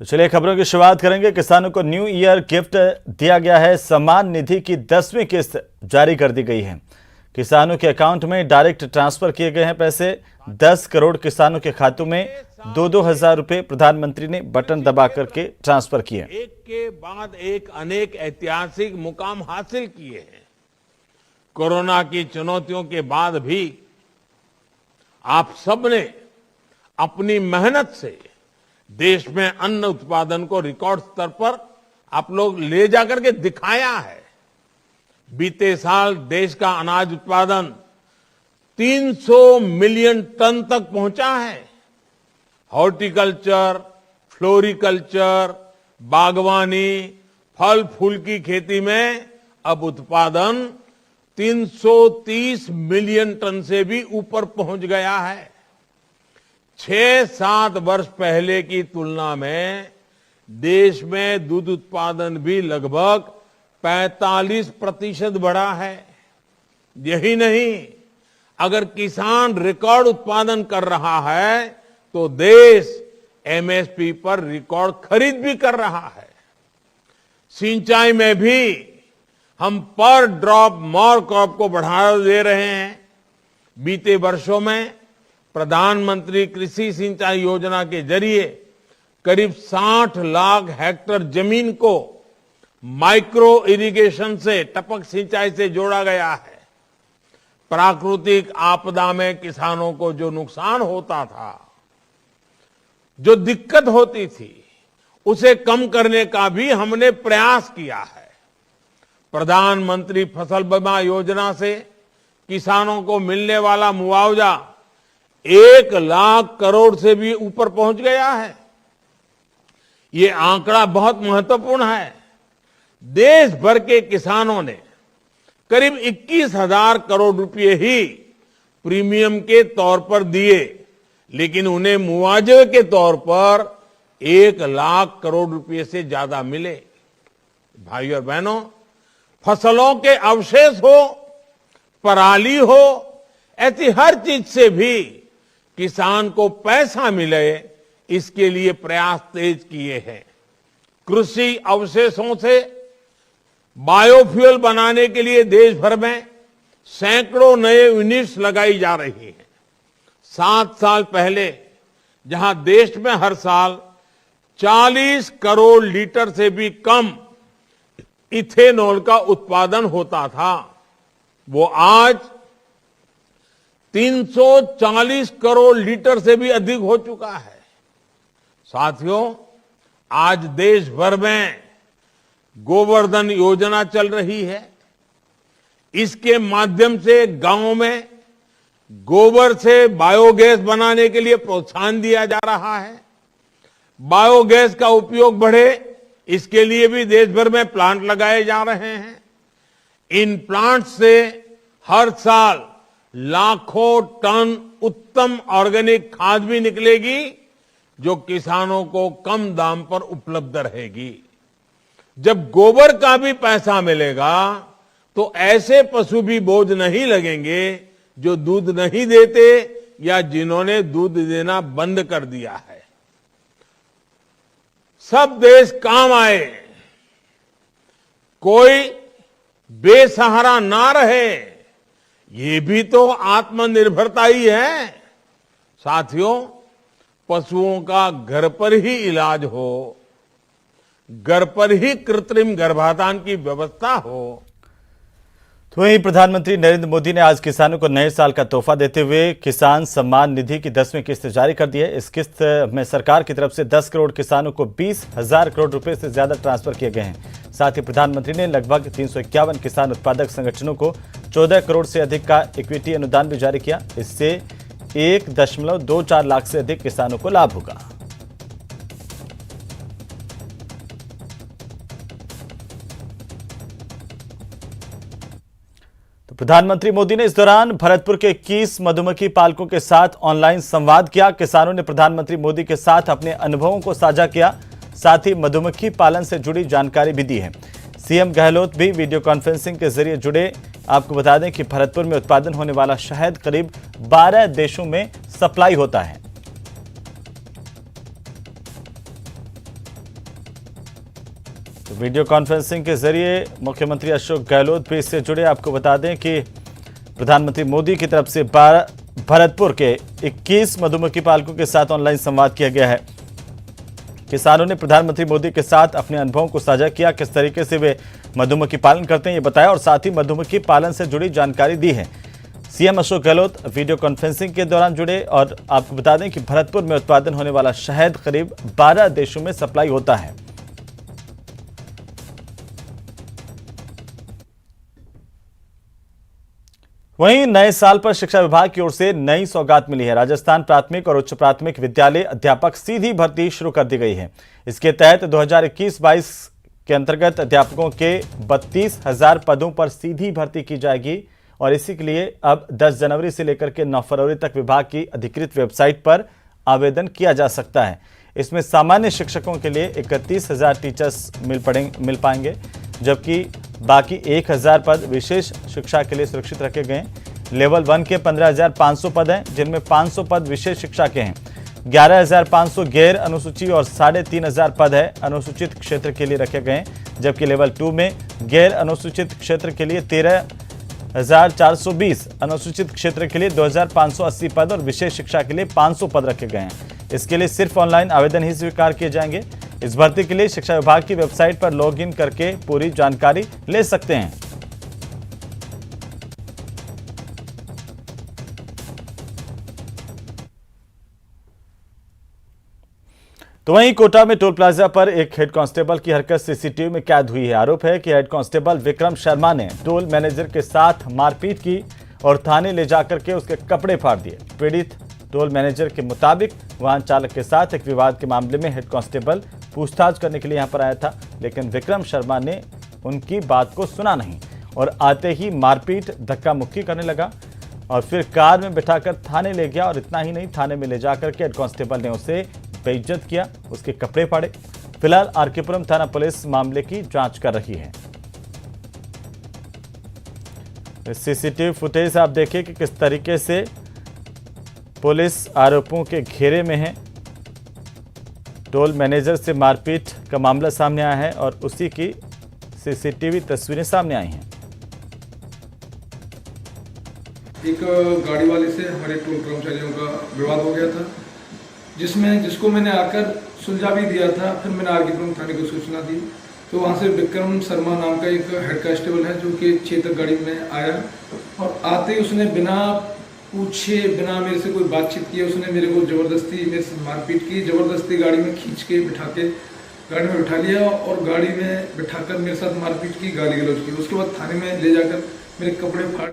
तो चलिए खबरों की शुरुआत करेंगे। किसानों को न्यू ईयर गिफ्ट दिया गया है। सम्मान निधि की 10वीं किस्त जारी कर दी गई है। किसानों के अकाउंट में डायरेक्ट ट्रांसफर किए गए हैं पैसे। 10 करोड़ किसानों के खातों में 2-2 हजार रुपए प्रधानमंत्री ने बटन दबा करके ट्रांसफर किए। एक के बाद एक अनेक ऐतिहासिक मुकाम हासिल किए हैं। कोरोना की चुनौतियों के बाद भी आप सबने अपनी मेहनत से देश में अन्न उत्पादन को रिकॉर्ड स्तर पर आप लोग ले जाकर के दिखाया है। बीते साल देश का अनाज उत्पादन 300 मिलियन टन तक पहुंचा है। हॉर्टिकल्चर, फ्लोरिकल्चर, बागवानी, फल फूल की खेती में अब उत्पादन 330 मिलियन टन से भी ऊपर पहुंच गया है। 6-7 वर्ष पहले की तुलना में देश में दूध उत्पादन भी लगभग 45% बढ़ा है। यही नहीं, अगर किसान रिकॉर्ड उत्पादन कर रहा है तो देश एमएसपी पर रिकॉर्ड खरीद भी कर रहा है। सिंचाई में भी हम पर ड्रॉप मोर क्रॉप को बढ़ावा दे रहे हैं। बीते वर्षों में प्रधानमंत्री कृषि सिंचाई योजना के जरिए करीब 60 लाख हेक्टेयर जमीन को माइक्रो इरिगेशन से, टपक सिंचाई से जोड़ा गया है। प्राकृतिक आपदा में किसानों को जो नुकसान होता था, जो दिक्कत होती थी, उसे कम करने का भी हमने प्रयास किया है। प्रधानमंत्री फसल बीमा योजना से किसानों को मिलने वाला मुआवजा 1 लाख करोड़ से भी ऊपर पहुंच गया है। ये आंकड़ा बहुत महत्वपूर्ण है। देश भर के किसानों ने करीब 21,000 करोड़ रुपए ही प्रीमियम के तौर पर दिए, लेकिन उन्हें मुआवजे के तौर पर 1 लाख करोड़ रुपए से ज्यादा मिले। भाइयों और बहनों, फसलों के अवशेष हो, पराली हो, ऐसी हर चीज से भी किसान को पैसा मिले, इसके लिए प्रयास तेज किए हैं। कृषि अवशेषों से बायोफ्यूल बनाने के लिए देश भर में सैकड़ों नए यूनिट्स लगाई जा रही हैं। 7 साल पहले जहां देश में हर साल 40 करोड़ लीटर से भी कम इथेनॉल का उत्पादन होता था, वो आज 340 करोड़ लीटर से भी अधिक हो चुका है। साथियों, आज देश भर में गोवर्धन योजना चल रही है। इसके माध्यम से गांवों में गोबर से बायोगैस बनाने के लिए प्रोत्साहन दिया जा रहा है। बायोगैस का उपयोग बढ़े, इसके लिए भी देश भर में प्लांट लगाए जा रहे हैं। इन प्लांट से हर साल लाखों टन उत्तम ऑर्गेनिक खाद भी निकलेगी, जो किसानों को कम दाम पर उपलब्ध रहेगी। जब गोबर का भी पैसा मिलेगा तो ऐसे पशु भी बोझ नहीं लगेंगे जो दूध नहीं देते या जिन्होंने दूध देना बंद कर दिया है। सब देश काम आए, कोई बेसहारा ना रहे, ये भी तो आत्मनिर्भरता ही है। साथियों, पशुओं का घर पर ही इलाज हो, घर पर ही कृत्रिम गर्भाधान की व्यवस्था हो। तो वहीं प्रधानमंत्री नरेंद्र मोदी ने आज किसानों को नए साल का तोहफा देते हुए किसान सम्मान निधि की 10वीं किस्त जारी कर दी है। इस किस्त में सरकार की तरफ से 10 करोड़ किसानों को 20,000 करोड़ रुपए से ज्यादा ट्रांसफर किए गए हैं। साथ ही प्रधानमंत्री ने लगभग 351 किसान उत्पादक संगठनों को 14 करोड़ से अधिक का इक्विटी अनुदान भी जारी किया। इससे 1.24 लाख से अधिक किसानों को लाभ होगा। तो प्रधानमंत्री मोदी ने इस दौरान भरतपुर के 21 मधुमक्खी पालकों के साथ ऑनलाइन संवाद किया। किसानों ने प्रधानमंत्री मोदी के साथ अपने अनुभवों को साझा किया। साथ ही मधुमक्खी पालन से जुड़ी जानकारी भी दी है। सीएम गहलोत भी वीडियो कॉन्फ्रेंसिंग के जरिए जुड़े। आपको बता दें कि भरतपुर में उत्पादन होने वाला शहद करीब 12 देशों में सप्लाई होता है। तो वीडियो कॉन्फ्रेंसिंग के जरिए मुख्यमंत्री अशोक गहलोत भी इससे जुड़े। आपको बता दें कि प्रधानमंत्री मोदी की तरफ से भरतपुर के 21 मधुमक्खी पालकों के साथ ऑनलाइन संवाद किया गया है। किसानों ने प्रधानमंत्री मोदी के साथ अपने अनुभवों को साझा किया, किस तरीके से वे मधुमक्खी पालन करते हैं ये बताया और साथ ही मधुमक्खी पालन से जुड़ी जानकारी दी है। CM Ashok Gehlot video conferencing के दौरान जुड़े और आपको बता दें कि भरतपुर में उत्पादन होने वाला शहद करीब 12 देशों में सप्लाई होता है। वहीं नए साल पर शिक्षा विभाग की ओर से नई सौगात मिली है। राजस्थान प्राथमिक और उच्च प्राथमिक विद्यालय अध्यापक सीधी भर्ती शुरू कर दी गई है। इसके तहत 2021-22 के अंतर्गत अध्यापकों के 32,000 पदों पर सीधी भर्ती की जाएगी और इसी के लिए अब 10 जनवरी से लेकर के 9 फरवरी तक विभाग की अधिकृत वेबसाइट पर आवेदन किया जा सकता है। इसमें सामान्य शिक्षकों के लिए 31,000 टीचर्स मिल पाएंगे, जबकि बाकी 1,000 पद विशेष शिक्षा के लिए सुरक्षित रखे गए हैं। लेवल 1 के 15,500 पद हैं, जिनमें 500 पद विशेष शिक्षा के हैं। 11,500 गैर अनुसूची और 3,500 पद है अनुसूचित क्षेत्र के लिए रखे गए हैं, जबकि लेवल 2 में गैर अनुसूचित क्षेत्र के लिए 13,420, अनुसूचित क्षेत्र के लिए 2,580 पद और विशेष शिक्षा के लिए 500 पद रखे गए हैं। इसके लिए सिर्फ ऑनलाइन आवेदन ही स्वीकार किए जाएंगे। इस भर्ती के लिए शिक्षा विभाग की वेबसाइट पर लॉगिन करके पूरी जानकारी ले सकते हैं। तो वहीं कोटा में टोल प्लाजा पर एक हेड कांस्टेबल की हरकत सीसीटीवी में कैद हुई है। आरोप है कि हेड कांस्टेबल विक्रम शर्मा ने टोल मैनेजर के साथ मारपीट की और थाने ले जाकर के उसके कपड़े फाड़ दिए। पीड़ित टोल मैनेजर के मुताबिक वाहन चालक के साथ एक विवाद के मामले में हेड कांस्टेबल पूछताछ करने के लिए यहां पर आया था, लेकिन विक्रम शर्मा ने उनकी बात को सुना नहीं और आते ही मारपीट धक्का मुक्की करने लगा और फिर कार में बिठाकर थाने ले गया। और इतना ही नहीं, थाने में ले जाकर के हेड कांस्टेबल ने उसे बेइज्जत किया, उसके कपड़े फाड़े। फिलहाल आरकेपुरम थाना पुलिस मामले की जांच कर रही है। सीसीटीवी फुटेज आप देखिए कि किस तरीके से पुलिस आरोपों के घेरे में है। टोल मैनेजर से मारपीट का मामला सामने आया है और उसी की सीसीटीवी तस्वीरें सामने आई हैं। एक गाड़ी वाले से हमारे टोल कर्मचारियों का विवाद हो गया था, जिसको मैंने आकर सुलझा भी दिया था। फिर मैंने आरकेपुरम थाने को सूचना दी, तो वहाँ से विक्रम शर्मा नाम का एक हेड कांस्टेबल है जो कि चेतक गाड़ी में आया और आते ही उसने बिना पूछे, बिना मेरे से कोई बातचीत किए उसने मेरे को ज़बरदस्ती मेरे से मारपीट की। ज़बरदस्ती गाड़ी में खींच के गाड़ी में बिठा लिया और गाड़ी में बिठाकर मेरे साथ मारपीट की, गाली गलौज की। उसके बाद थाने में ले जाकर मेरे कपड़े फाड़